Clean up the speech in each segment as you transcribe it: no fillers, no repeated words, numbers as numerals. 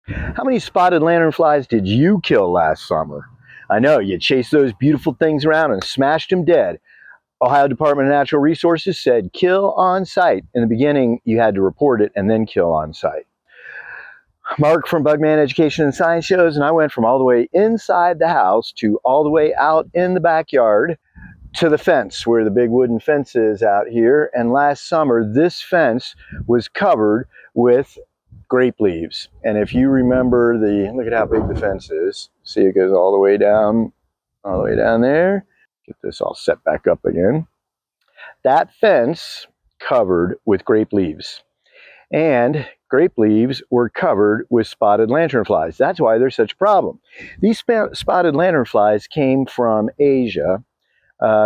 How many spotted lanternflies did you kill last summer? I know, you chased those beautiful things around and smashed them dead. Ohio Department of Natural Resources said kill on site. In the beginning, you had to report it and then kill on site. Mark from Bugman Education and Science shows, and I went from all the way inside the house to all the way out in the backyard to the fence where the big wooden fence is out here. And last summer, this fence was covered with grape leaves. And if you remember look at how big the fence is. See, it goes all the way down there. Get this all set back up again. That fence covered with grape leaves. And grape leaves were covered with spotted lanternflies. That's why they're such a problem. These spotted lanternflies came from Asia,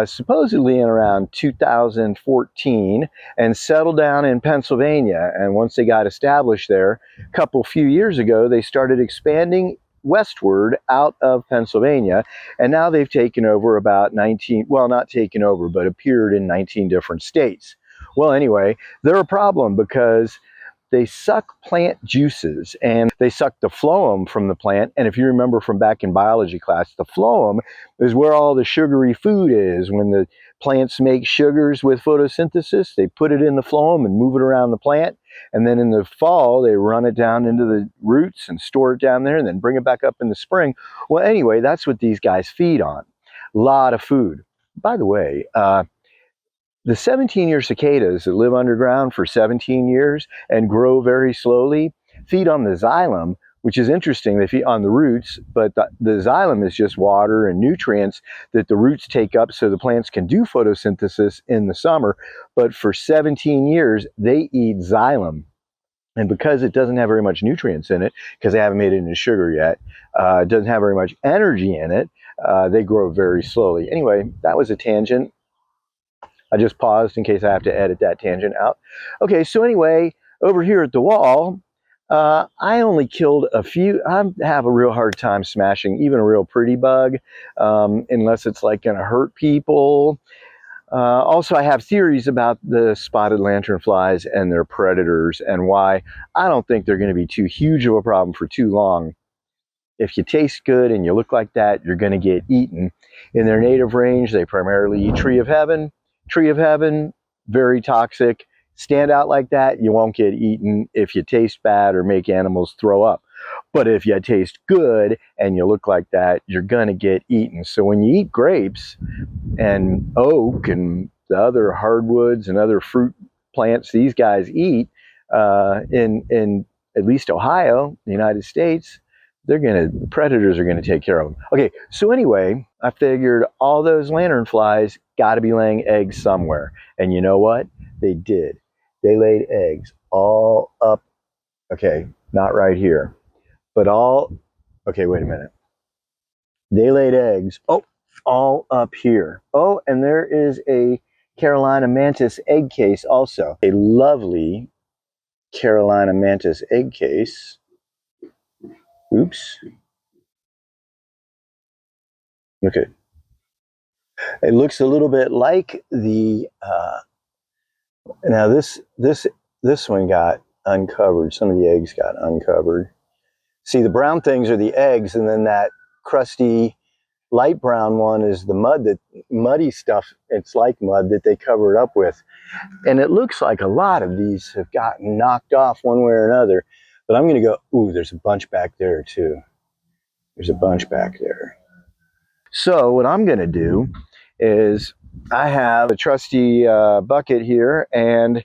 supposedly in around 2014, and settled down in Pennsylvania. And once they got established there, a few years ago, they started expanding westward out of Pennsylvania, and now they've taken over about 19, well, not taken over, but appeared in 19 different states. Well, anyway, they're a problem because they suck plant juices, and they suck the phloem from the plant. And if you remember from back in biology class, the phloem is where all the sugary food is. When the plants make sugars with photosynthesis, they put it in the phloem and move it around the plant. And then in the fall, they run it down into the roots and store it down there and then bring it back up in the spring. Well, anyway, that's what these guys feed on. A lot of food. By the way, the 17-year cicadas that live underground for 17 years and grow very slowly feed on the xylem, which is interesting. They feed on the roots, but the xylem is just water and nutrients that the roots take up so the plants can do photosynthesis in the summer. But for 17 years, they eat xylem. And because it doesn't have very much nutrients in it, because they haven't made it into sugar yet, it doesn't have very much energy in it, they grow very slowly. Anyway, that was a tangent. I just paused in case I have to edit that tangent out. Okay, so anyway, over here at the wall, I only killed a few. I have a real hard time smashing even a real pretty bug, unless it's like going to hurt people. Also, I have theories about the spotted lanternflies and their predators and why I don't think they're going to be too huge of a problem for too long. If you taste good and you look like that, you're going to get eaten. In their native range, they primarily eat tree of heaven. Tree of heaven, very toxic. Stand out like that, you won't get eaten if you taste bad or make animals throw up. But if you taste good and you look like that, you're going to get eaten. So when you eat grapes and oak and the other hardwoods and other fruit plants these guys eat in at least Ohio, the United States, predators are going to take care of them. Okay, so anyway, I figured all those lanternflies got to be laying eggs somewhere. And you know what? They did. They laid eggs all up. Okay, not right here, but okay, wait a minute. They laid eggs, all up here. Oh, and there is a Carolina mantis egg case also. A lovely Carolina mantis egg case. Oops. Look at it. Looks a little bit like the now this one got uncovered. Some of the eggs got uncovered. See, the brown things are the eggs, and then that crusty light brown one is the muddy stuff. It's like mud that they cover it up with. And it looks like a lot of these have gotten knocked off one way or another. But I'm going to go, ooh, there's a bunch back there too. There's a bunch back there. So what I'm going to do is I have a trusty bucket here and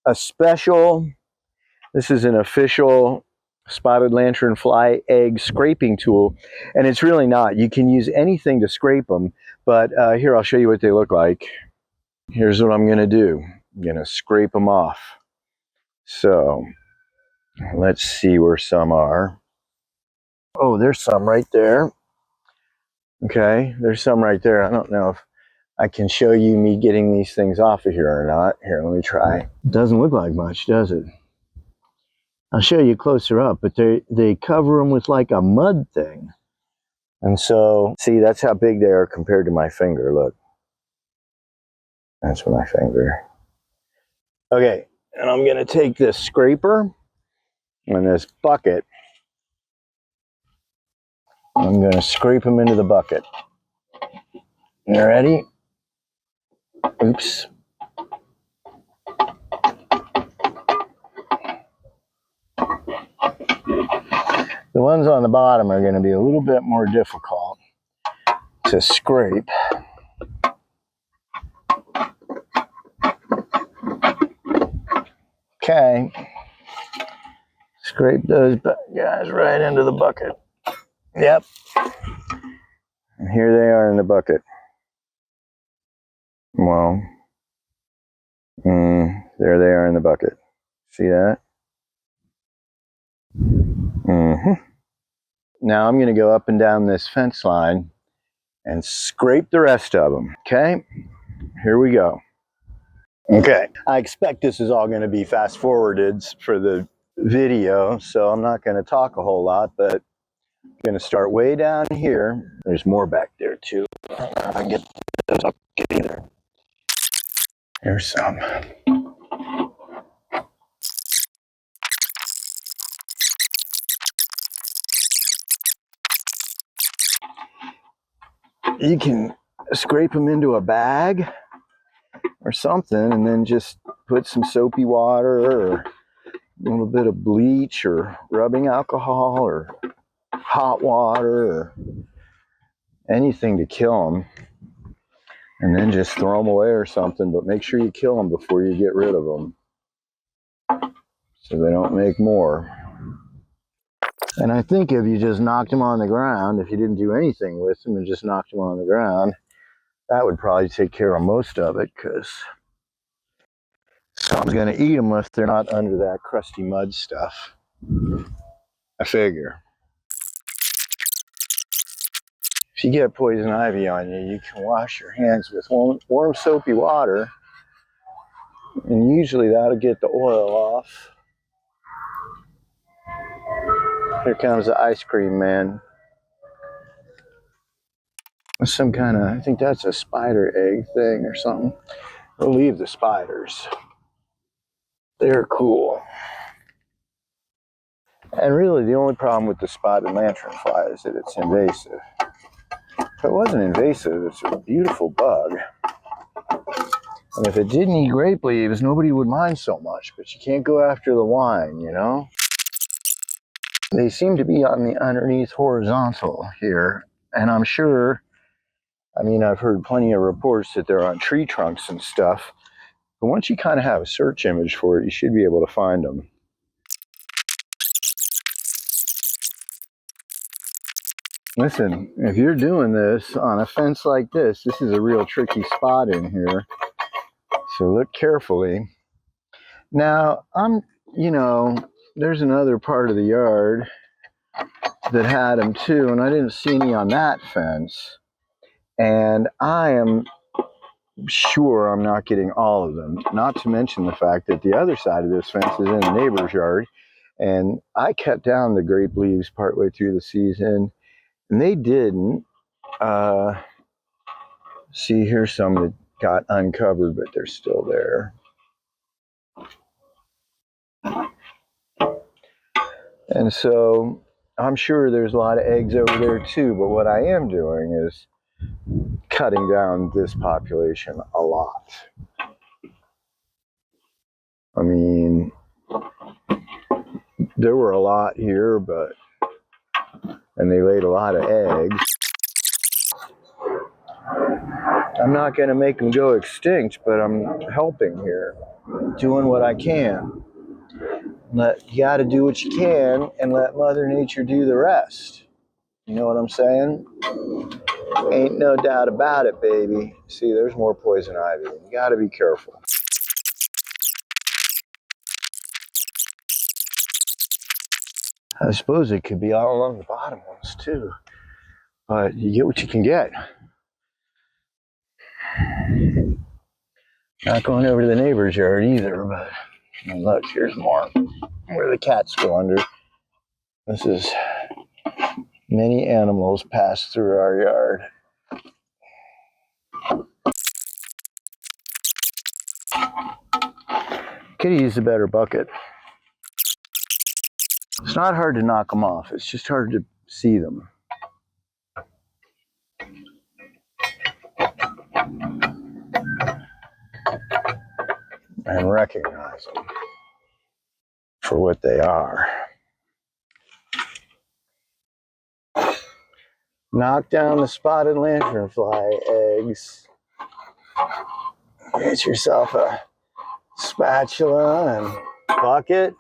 a special, this is an official Spotted Lanternfly egg scraping tool, and it's really not. You can use anything to scrape them, but here, I'll show you what they look like. Here's what I'm going to do. I'm going to scrape them off. So let's see where some are. Oh, there's some right there. Okay, there's some right there. I don't know if I can show you me getting these things off of here or not. Here, let me try. Doesn't look like much, does it? I'll show you closer up, but they cover them with like a mud thing. And so, see, that's how big they are compared to my finger. Look. That's my finger. Okay, and I'm going to take this scraper and this bucket, I'm going to scrape them into the bucket. You ready? Oops. The ones on the bottom are going to be a little bit more difficult to scrape. Okay. Scrape those guys right into the bucket. Yep. And here they are in the bucket. Well, there they are in the bucket. See that? Now I'm going to go up and down this fence line and scrape the rest of them. Okay, here we go. Okay, I expect this is all going to be fast forwarded for the video, so I'm not going to talk a whole lot, but I'm going to start way down here. There's more back there too. I can get those up, get there. Here's some. You can scrape them into a bag or something and then just put some soapy water or a little bit of bleach or rubbing alcohol or hot water or anything to kill them, and then just throw them away or something, but make sure you kill them before you get rid of them so they don't make more. And I think if you just knocked them on the ground, if you didn't do anything with them and just knocked them on the ground, that would probably take care of most of it, because someone's going to eat them if they're not under that crusty mud stuff. I figure. If you get poison ivy on you, you can wash your hands with warm soapy water, and usually that'll get the oil off. Here comes the ice cream man. Some kind of, I think that's a spider egg thing or something. We'll leave the spiders. They're cool. And really the only problem with the spotted lanternfly is that it's invasive. If it wasn't invasive, it's a beautiful bug. And if it didn't eat grape leaves, nobody would mind so much, but you can't go after the wine, you know? They seem to be on the underneath horizontal here, and I'm sure, I mean, I've heard plenty of reports that they're on tree trunks and stuff, but once you kind of have a search image for it, you should be able to find them. Listen, if you're doing this on a fence like this, this is a real tricky spot in here, so look carefully. Now, there's another part of the yard that had them too, and I didn't see any on that fence, and I am sure I'm not getting all of them, not to mention the fact that the other side of this fence is in the neighbor's yard, and I cut down the grape leaves partway through the season, and they didn't. See, here's some that got uncovered, but they're still there. And so I'm sure there's a lot of eggs over there too, but what I am doing is cutting down this population a lot. I mean, there were a lot here, and they laid a lot of eggs. I'm not going to make them go extinct, but I'm helping here, doing what I can. You got to do what you can and let Mother Nature do the rest. You know what I'm saying? Ain't no doubt about it, baby. See, there's more poison ivy. You got to be careful. I suppose it could be all along the bottom ones too, but you get what you can get. Not going over to the neighbor's yard either, but look, here's more where the cats go under. This is many animals pass through our yard. Could have used a better bucket. It's not hard to knock them off, it's just hard to see them. and recognize them for what they are. Knock down the spotted lanternfly eggs. Get yourself a spatula and bucket.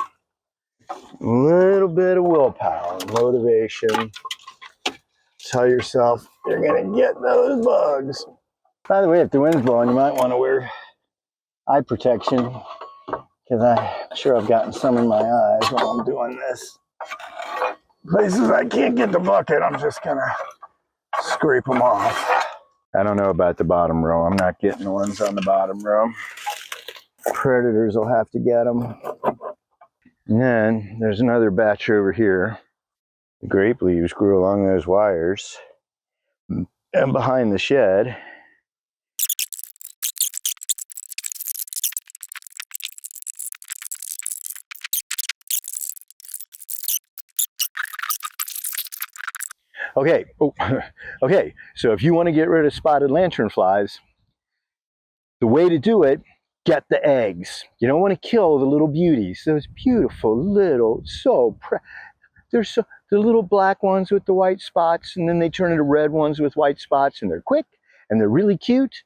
A little bit of willpower, motivation. Tell yourself you're gonna get those bugs. By the way, if the wind's blowing, you might want to wear eye protection, because I'm sure I've gotten some in my eyes while I'm doing this. Places I can't get the bucket, I'm just gonna scrape them off. I don't know about the bottom row. I'm not getting the ones on the bottom row. Predators will have to get them. And then there's another batch over here. The grape leaves grew along those wires. And behind the shed, okay, okay, so if you want to get rid of spotted lanternflies, the way to do it, get the eggs. You don't want to kill the little beauties, those beautiful little, they're the little black ones with the white spots, and then they turn into red ones with white spots, and they're quick, and they're really cute,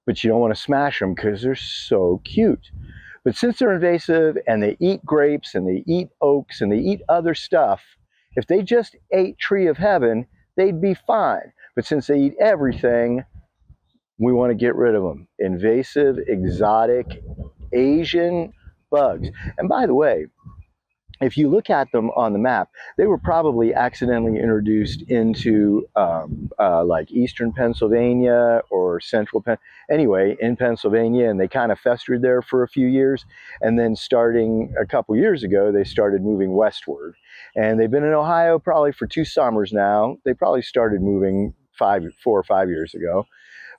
but you don't want to smash them because they're so cute. But since they're invasive, and they eat grapes, and they eat oaks, and they eat other stuff, if they just ate Tree of Heaven, they'd be fine. But since they eat everything, we want to get rid of them. Invasive, exotic, Asian bugs. And by the way, if you look at them on the map, they were probably accidentally introduced into like eastern Pennsylvania or central anyway, in Pennsylvania, and they kind of festered there for a few years. And then starting a couple years ago, they started moving westward. And they've been in Ohio probably for 2 summers now. They probably started moving 4 or 5 years ago.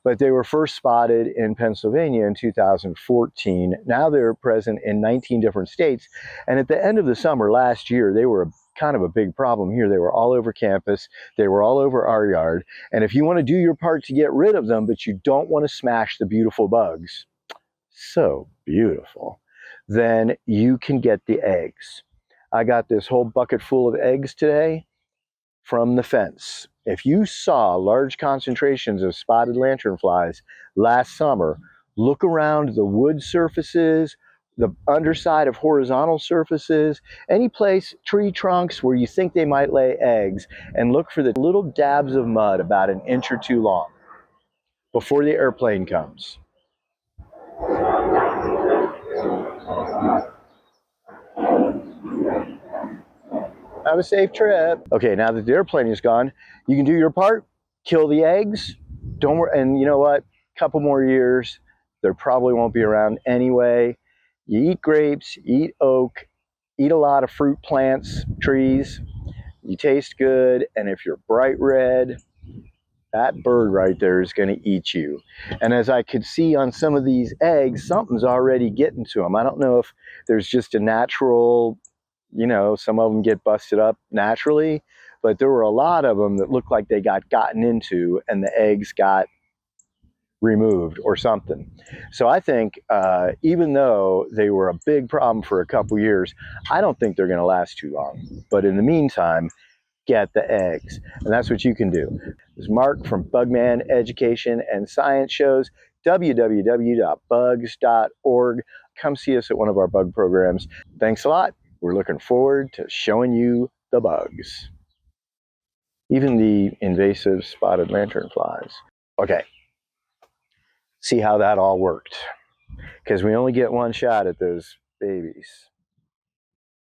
But they were first spotted in Pennsylvania in 2014. Now they're present in 19 different states. And at the end of the summer last year, they were kind of a big problem here. They were all over campus. They were all over our yard. And if you want to do your part to get rid of them, but you don't want to smash the beautiful bugs, so beautiful, then you can get the eggs. I got this whole bucket full of eggs today from the fence. If you saw large concentrations of spotted lanternflies last summer, look around the wood surfaces, the underside of horizontal surfaces, any place, tree trunks where you think they might lay eggs, and look for the little dabs of mud about 1 inch or 2 long before the airplane comes. Have a safe trip. Okay, now that the airplane is gone, you can do your part, kill the eggs. Don't worry, and you know what? Couple more years, there probably won't be around anyway. You eat grapes, eat oak, eat a lot of fruit plants, trees. You taste good, and if you're bright red, that bird right there is going to eat you. And as I could see on some of these eggs, something's already getting to them. I don't know if there's just a natural, you know, some of them get busted up naturally, but there were a lot of them that looked like they got gotten into and the eggs got removed or something. So I think even though they were a big problem for a couple years, I don't think they're going to last too long. But in the meantime, get the eggs. And that's what you can do. This is Mark from Bugman Education and Science Shows, www.bugs.org. Come see us at one of our bug programs. Thanks a lot. We're looking forward to showing you the bugs. Even the invasive spotted lanternflies. Okay, see how that all worked. Because we only get one shot at those babies.